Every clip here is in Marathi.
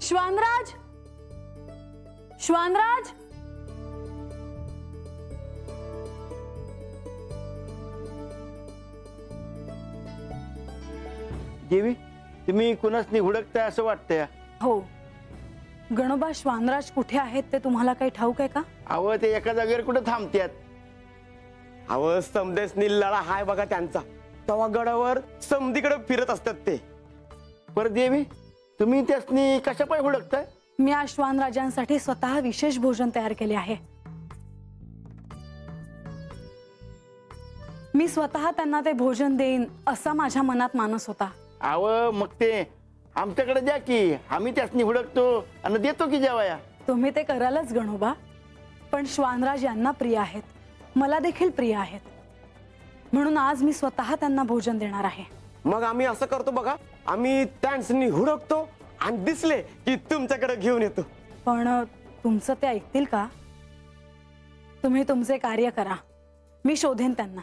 श्वानराज, श्वानराज, देवी तुम्ही कुणासनी हुडकताय असं वाटतंय? हो, गणोबा श्वानराज कुठे आहेत ते तुम्हाला काही ठाऊक आहे का? अव ते एका जागेवर कुठे थांबतात? अव समदेस निल्लाळा हाय बघा त्यांचा, तवा गडावर समधीकडे फिरत असतात ते. पर देवी तुम्ही त्यासनी कशा पाय हुडकताय? मी आज श्वानराजांसाठी स्वतः विशेष भोजन तयार केले आहे. मी स्वतः त्यांना ते भोजन देईन असा माझ्या मनात मानस होता. अव मग ते आमच्याकडे द्या की, आम्ही त्यासनी हुडकतो आणि देतो की जेवाया. तुम्ही ते करालच गणोबा, पण श्वानराज यांना प्रिय आहेत, मला देखील प्रिय आहेत, म्हणून आज मी स्वतः त्यांना भोजन देणार आहे. मग आम्ही असं करतो बघा, आम्ही त्यांनी हुडकतो आणि दिसले की तुमच्याकडे घेऊन येतो. पण तुमचं ते ऐकतील का? तुम्ही तुमचे कार्य करा, मी शोधेन त्यांना.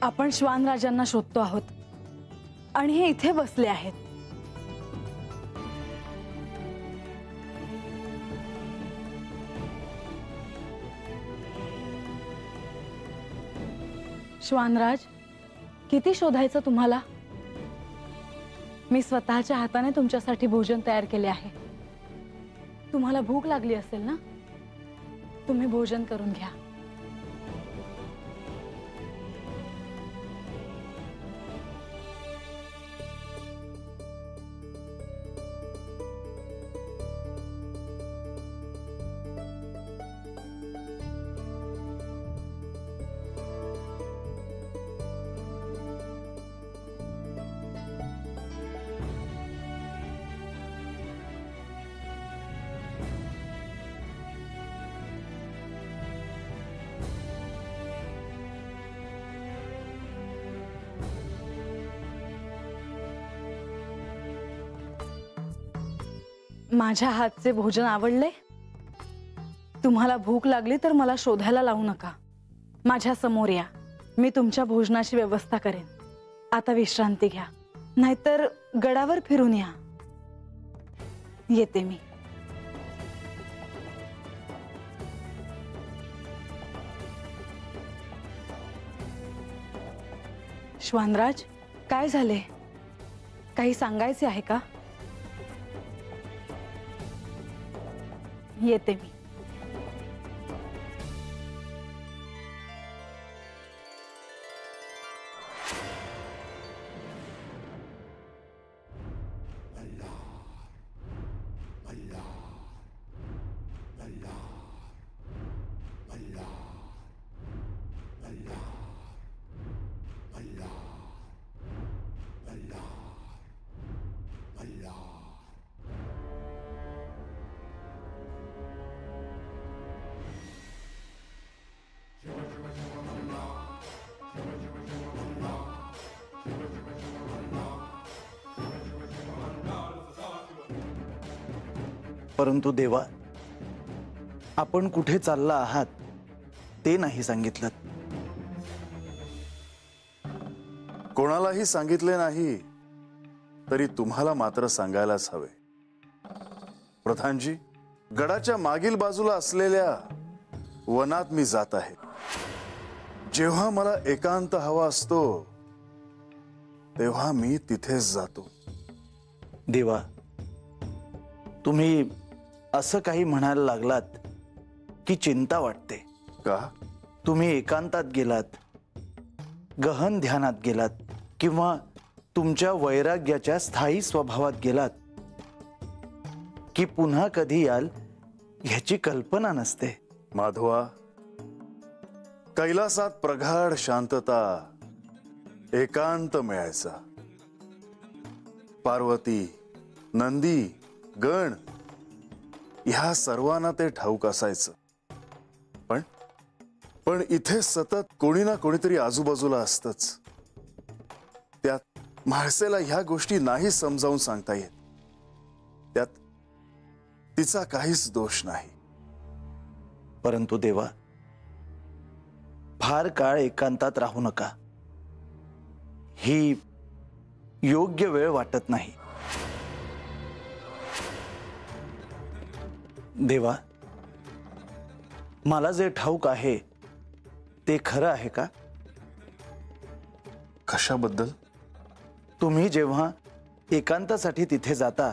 आपण श्वानराजांना शोधतो आहोत आणि हे इथे बसले आहेत. श्वानराज, किती शोधायचं तुम्हाला? मी स्वतःच्या हाताने तुमच्यासाठी भोजन तयार केले आहे. तुम्हाला भूक लागली असेल ना, तुम्ही भोजन करून घ्या. माझ्या हातचे भोजन आवडले? तुम्हाला भूक लागली तर मला शोधायला लावू नका, माझ्या समोर या, मी तुमच्या भोजनाची व्यवस्था करेन. आता विश्रांती घ्या, नाहीतर गडावर फिरून या. येते मी. श्वानराज, काय झाले? काही सांगायचे आहे का? येते मी. परंतु देवा, आपण कुठे चालला आहात ते नाही सांगितलं. कोणालाही सांगितले नाही तरी तुम्हाला मात्र सांगायलाच हवे. प्रधानजी, गडाच्या मागील बाजूला असलेल्या वनात मी जात आहे. जेव्हा मला एकांत हवा असतो तेव्हा मी तिथेच जातो. देवा, तुम्ही असं काही म्हणायला लागलात की चिंता वाटते. का? तुम्ही एकांतात गेलात, गहन ध्यानात गेलात, किंवा तुमच्या वैराग्याच्या स्थायी स्वभावात गेलात की पुन्हा कधी याल ह्याची कल्पना नसते. माधवा, कैलासात प्रगाढ शांतता, एकांत मिळायचा. पार्वती, नंदी, गण ह्या सर्वांना ते ठाऊक असायचं. पण पण इथे सतत कोणी ना कोणीतरी आजूबाजूला असतच. त्यात म्हाळसेला ह्या गोष्टी नाही समजावून सांगता येत. त्यात तिचा काहीच दोष नाही. परंतु देवा, फार काळ एकांतात राहू नका. ही योग्य वेळ वाटत नाही. देवा, मला जे ठाऊक आहे ते खरं आहे का? कशाबद्दल? तुम्ही जेव्हा एकांतासाठी तिथे जाता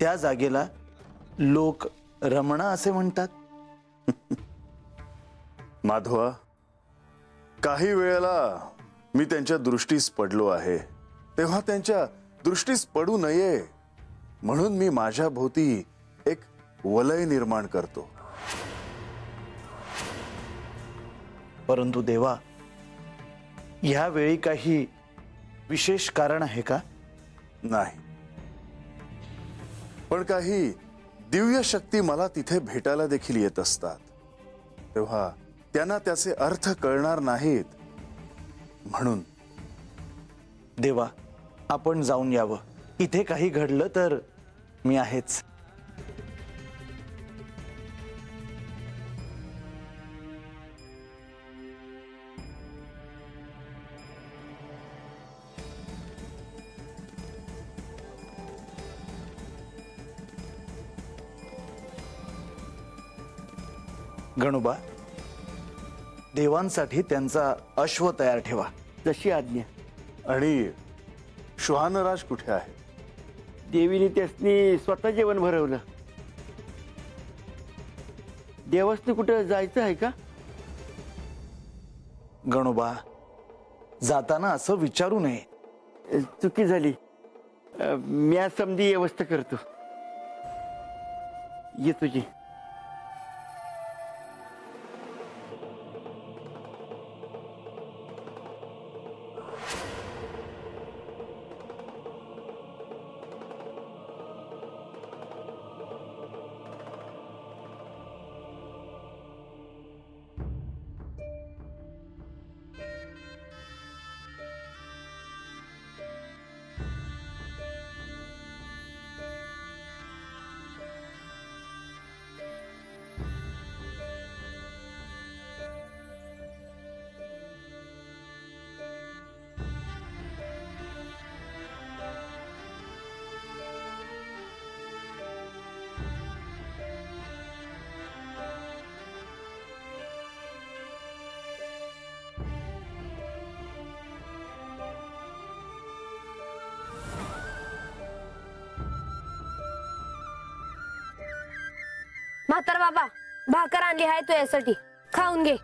त्या जागेला लोक रमणा असे म्हणतात. माधवा, काही वेळेला मी त्यांच्या दृष्टीस पडलो आहे. तेव्हा त्यांच्या दृष्टीस पडू नये म्हणून मी माझ्या भोवती एक वलय निर्माण करतो. परंतु देवा, ह्यावेळी काही विशेष कारण आहे का? नाही, पण काही दिव्य शक्ती मला तिथे भेटायला देखील येत असतात. तेव्हा त्यांना त्याचे अर्थ कळणार नाहीत. म्हणून देवा, आपण जाऊन यावं. इथे काही घडलं तर मी आहेच. गणोबा, देवांसाठी त्यांचा अश्व तयार ठेवा. जशी आज्ञा. आणि श्वानराज कुठे आहे? देवीने त्यासनी स्वतः जेवण भरवलं. देवासनी कुठं जायचं आहे का? गणोबा, जाताना असं विचारू नये. चुकी झाली. मी आज समधी व्यवस्था करतो. ये तुझी. म्हातार बाबा, भाकर आणली आहे तू यासाठी, खाऊन घे.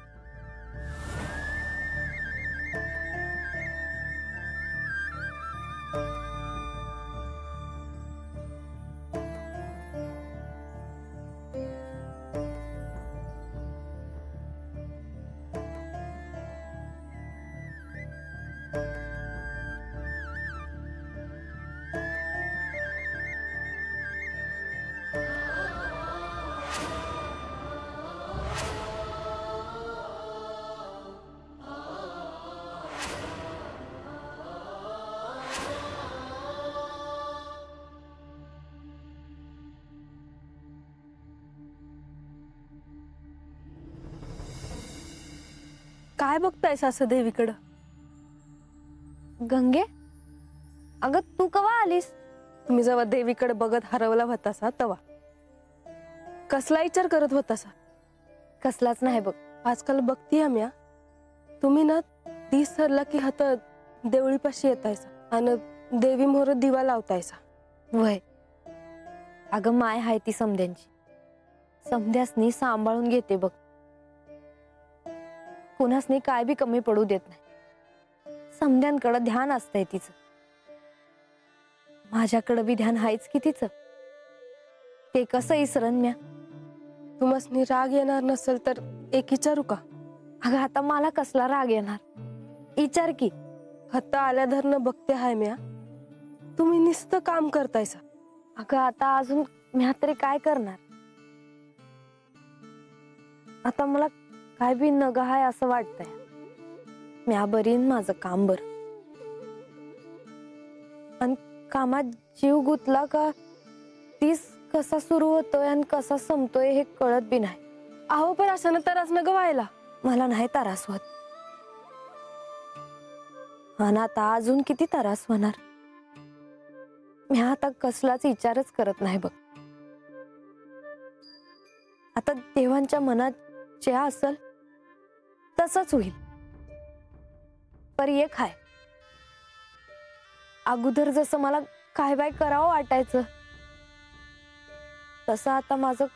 काय बघतायस असं देवीकडं? गंगे, अगं तू कवा आलीस? तुम्ही जेव्हा देवीकडे बघत हरवला होतासा तेव्हा कसला विचार करत होतासा? कसलाच नाही बघ. आजकाल बघती आम्ही तुम्ही ना दिस सरला की हात देवळीपाशी येतायसा आणि देवी मोर दिवा लावतायसा. वय, अगं माय हाय ती समध्यांची. समध्यासनी सांभाळून घेते बघ. कुणासनी काय बी कमी पडू देत नाही. समध्यांकडे ध्यान असतंय तिचं. माझ्याकडे बी ध्यान हायच की तिचं. ते कसं इसरण म्या? तुम्हासनी राग येणार नसेल तर एक विचारू का? अगं आता मला कसला राग येणार? विचार की. हत्ता आल्या धरणं बघते हाय म्या, तुम्ही नुसतं काम करतायसा. अगं आता अजून म्या तरी काय करणार? आता मला काय बी नग हाय असं वाटतंय. म्या बरीन माझं काम बर, आणि कामात जीव गुतला का तीच कसा सुरू होतोय आणि कसा संपतोय हे कळत बी नाही. अहो पण अशानं त्रास नग व्हायला. मला नाही त्रास होत, आणि आता अजून किती त्रास होणार. मी आता कसलाच विचारच करत नाही बघ. आता देवांच्या मनात जे असल तसंच होईल. पर एक हाय, अगोदर जसं मला काय बाय करावं वाटायचं तसं आता माझं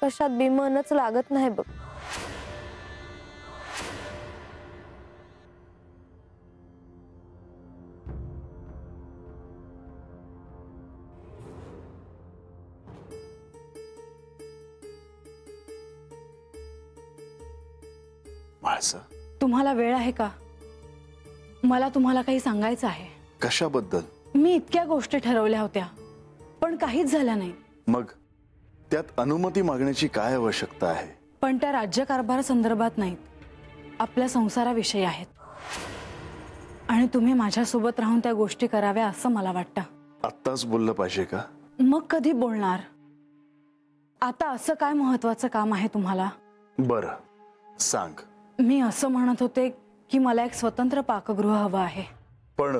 कशात बी मनच लागत नाही बघ. म्हाळसा, तुम्हाला वेळ आहे का? मला तुम्हाला काही सांगायचं आहे. कशाबद्दल? मी इतक्या गोष्टी ठरवल्या होत्या पण काहीच झाल्या नाही. मग त्यात अनुमती मागण्याची काय आवश्यकता आहे? पण त्या राज्यकारभार संदर्भात नाहीत, आपल्या संसाराविषयी आहेत. आणि तुम्ही माझ्यासोबत राहून त्या गोष्टी कराव्या असं मला वाटतं. आत्ताच बोललं पाहिजे का? मग कधी बोलणार? आता असं काय महत्वाचं काम आहे तुम्हाला? बरं, सांग. मी असं म्हणत होते की मला एक स्वतंत्र पाकगृह हवं आहे. पण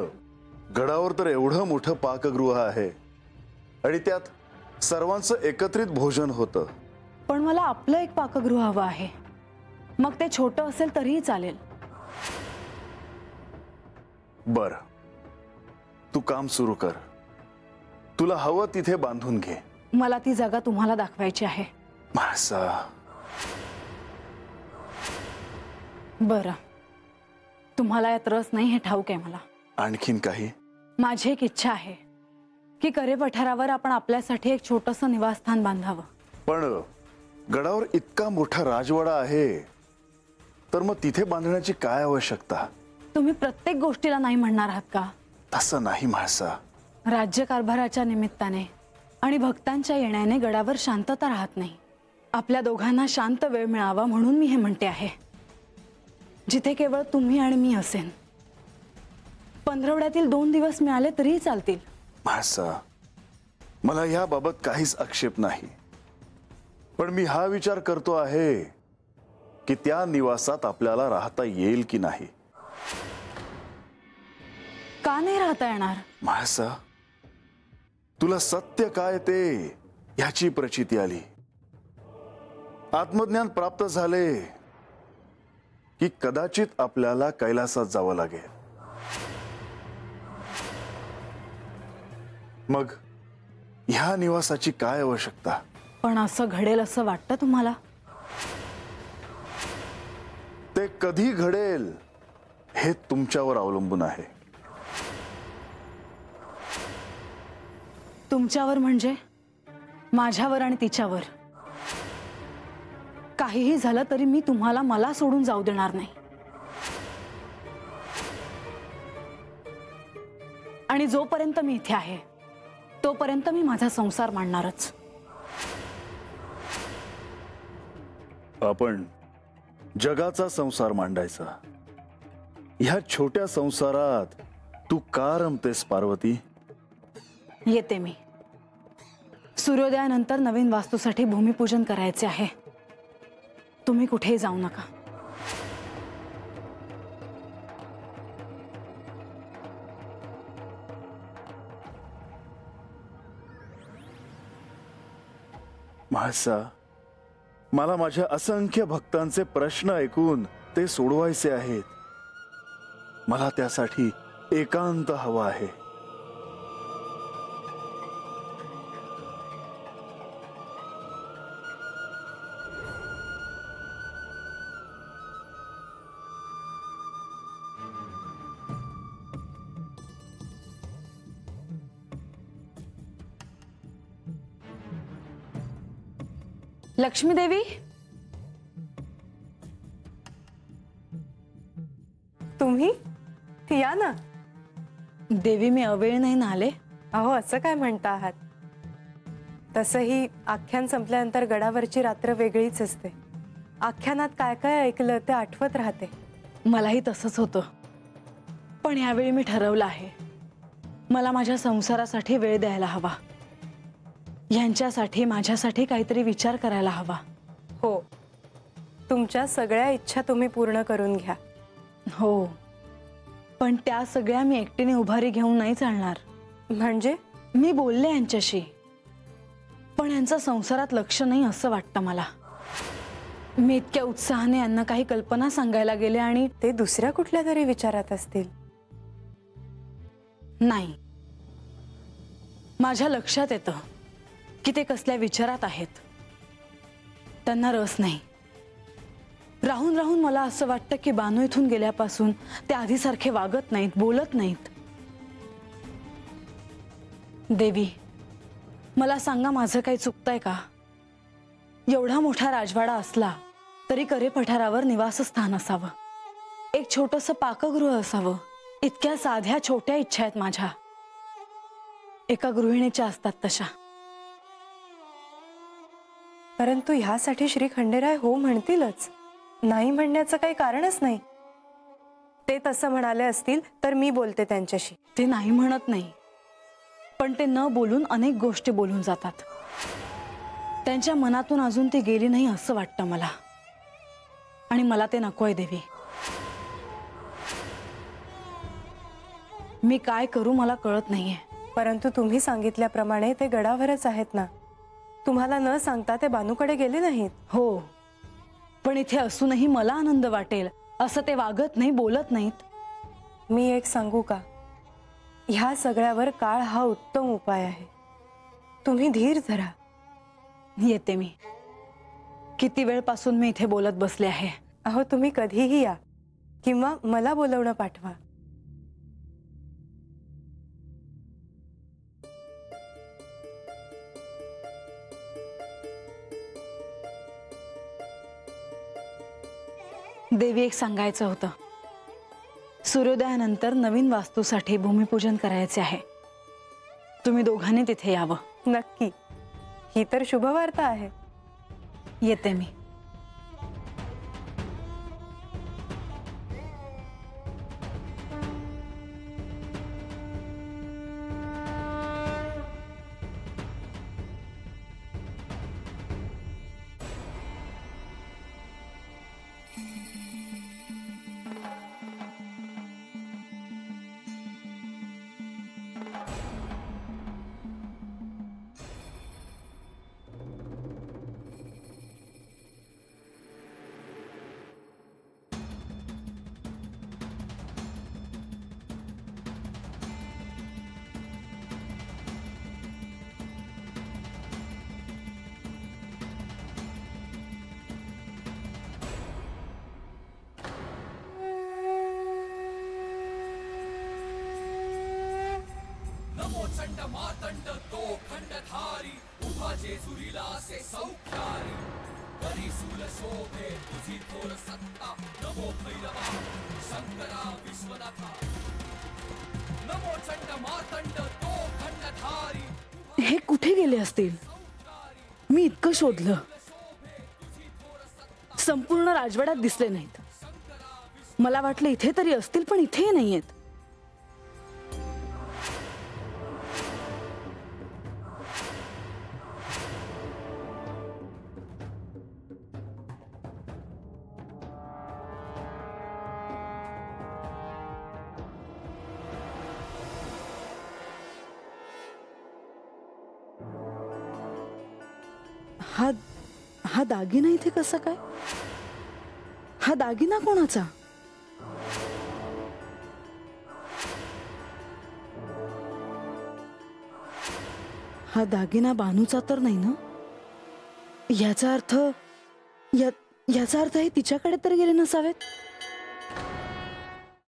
गडावर तर एवढं मोठं पाकगृह आहे आणि त्यात सर्वांचं एकत्रित भोजन होतं. पण मला आपलं एक पाकगृह हवं आहे. मग ते छोटं असेल तरीही चालेल. बर, तू काम सुरू कर. तुला हवं तिथे बांधून घे. मला ती जागा तुम्हाला दाखवायची आहे. म्हाळसा, बरं, तुम्हाला यात रस नाही हे ठाऊक आहे मला. आणखीन काही? माझी एक इच्छा आहे की करे पठारावर आपण आपल्यासाठी एक छोटंसं निवासस्थान बांधावं. पण गडावर इतका मोठा राजवाडा आहे तर मग तिथे बांधण्याची काय आवश्यकता? तुम्ही प्रत्येक गोष्टीला नाही म्हणणार आहात का? तसं नाही म्हाळसा. राज्यकारभाराच्या निमित्ताने आणि भक्तांच्या येण्याने गडावर शांतता राहत नाही. आपल्या दोघांना शांत वेळ मिळावा म्हणून मी हे म्हणते आहे, जिथे केवळ तुम्ही आणि मी असेन. पंधरवड्यातील 2 दिवस मिळाले तरीही चालतील. म्हाळसा, मला याबाबत काहीच आक्षेप नाही. पण मी हा विचार करतो आहे की त्या निवासात आपल्याला राहता येईल की नाही. का नाही राहता येणार? म्हाळसा, तुला सत्य काय ते ह्याची प्रचिती आली. आत्मज्ञान प्राप्त झाले की कदाचित आपल्याला कैलासात जावं लागेल. मग ह्या निवासाची काय आवश्यकता? पण असं घडेल असं वाटतं तुम्हाला? ते कधी घडेल हे तुमच्यावर अवलंबून आहे. तुमच्यावर म्हणजे माझ्यावर आणि तिच्यावर? काहीही झालं तरी मी तुम्हाला मला सोडून जाऊ देणार नाही. आणि जोपर्यंत मी इथे आहे तोपर्यंत मी माझा संसार मांडणारच. आपण जगाचा संसार मांडायचा. ह्या छोट्या संसारात तू का रमतेस पार्वती? येते मी. सूर्योदयानंतर नवीन वास्तूसाठी भूमिपूजन करायचे आहे. तुम्ही कुठेही जाऊ नका. म्हाळसा, मला माझ्या असंख्य भक्तांचे प्रश्न ऐकून ते सोडवायचे आहेत. मला त्यासाठी एकांत हवा आहे. लक्ष्मी देवी, तुम्ही या ना. देवी मी अवेळ नाही ना आले? अहो असं काय म्हणता आहात? तसंही आख्यान संपल्यानंतर गडावरची रात्र वेगळीच असते. आख्यानात काय काय ऐकलं ते आठवत राहते. मलाही तसंच होतं. पण यावेळी मी ठरवलं आहे, मला माझ्या संसारासाठी वेळ द्यायला हवा. यांच्यासाठी, माझ्यासाठी काहीतरी विचार करायला हवा. हो, तुमच्या सगळ्या इच्छा तुम्ही पूर्ण करून घ्या. हो, पण त्या सगळ्या मी एकटीने उभारी घेऊन नाही चालणार. म्हणजे मी बोलले यांच्याशी, पण यांचं संसारात लक्ष नाही असं वाटतं मला. मी इतक्या उत्साहाने यांना काही कल्पना सांगायला गेले आणि ते दुसऱ्या कुठल्या तरी विचारात असतील. नाही, माझ्या लक्षात येतं की ते कसल्या विचारात आहेत. त्यांना रस नाही. राहून राहून मला असं वाटतं की बानू इथून गेल्यापासून ते आधीसारखे वागत नाहीत, बोलत नाहीत. देवी, मला सांगा, माझं काही चुकतंय का? एवढा मोठा राजवाडा असला तरी करे पठारावर निवासस्थान असावं, एक छोटंसं पाकगृह असावं. इतक्या साध्या छोट्या इच्छा आहेत माझ्या, एका गृहिणीच्या असतात तशा. परंतु ह्यासाठी श्री खंडेराय हो म्हणतीलच. नाही म्हणण्याचं काही कारणच नाही. ते तसं म्हणाले असतील तर मी बोलते त्यांच्याशी. ते नाही म्हणत नाही, पण ते न बोलून अनेक गोष्टी बोलून जातात. त्यांच्या मनातून अजून ती गेली नाही असं वाटतं मला, आणि मला ते नकोय देवी. मी काय करू मला कळत नाहीये. परंतु तुम्ही सांगितल्याप्रमाणे ते गडावरच आहेत ना. तुम्हाला न सांगता ते बानूकडे गेले नाहीत. हो, पण इथे असूनही मला आनंद वाटेल असं ते वागत नाही, बोलत नाहीत. मी एक सांगू का? ह्या सगळ्यावर काळ हा उत्तम उपाय आहे. तुम्ही धीर धरा. येते मी. किती वेळपासून मी इथे बोलत बसले आहे. अहो, तुम्ही कधीही या किंवा मला बोलवणं पाठवा. देवी, एक सांगायचं होतं. सूर्योदयानंतर नवीन वास्तूसाठी भूमिपूजन करायचे आहे. तुम्ही दोघांनी तिथे यावं. नक्की. ही तर शुभवार्ता आहे. येते मी. मातंड तो खंडधारी उभा जेजुरीला से सौख्यारी परिसूल शोभे तुझी थोर सत्ता नमो भैरवा शंकरा विश्वनाथा नमो चंड मातंड तो खंडधारी. हे कुठे गेले असतील? मी इतकं शोधलं, संपूर्ण राजवाड्यात दिसले नाहीत. मला वाटलं इथे तरी असतील, पण इथे नाहीयेत. हा दागिना इथे कसा काय? हा दागिना कोणाचा? हा दागिना बानूचा तर नाही ना? याचा अर्थ हे तिच्याकडे तर गेले नसावेत.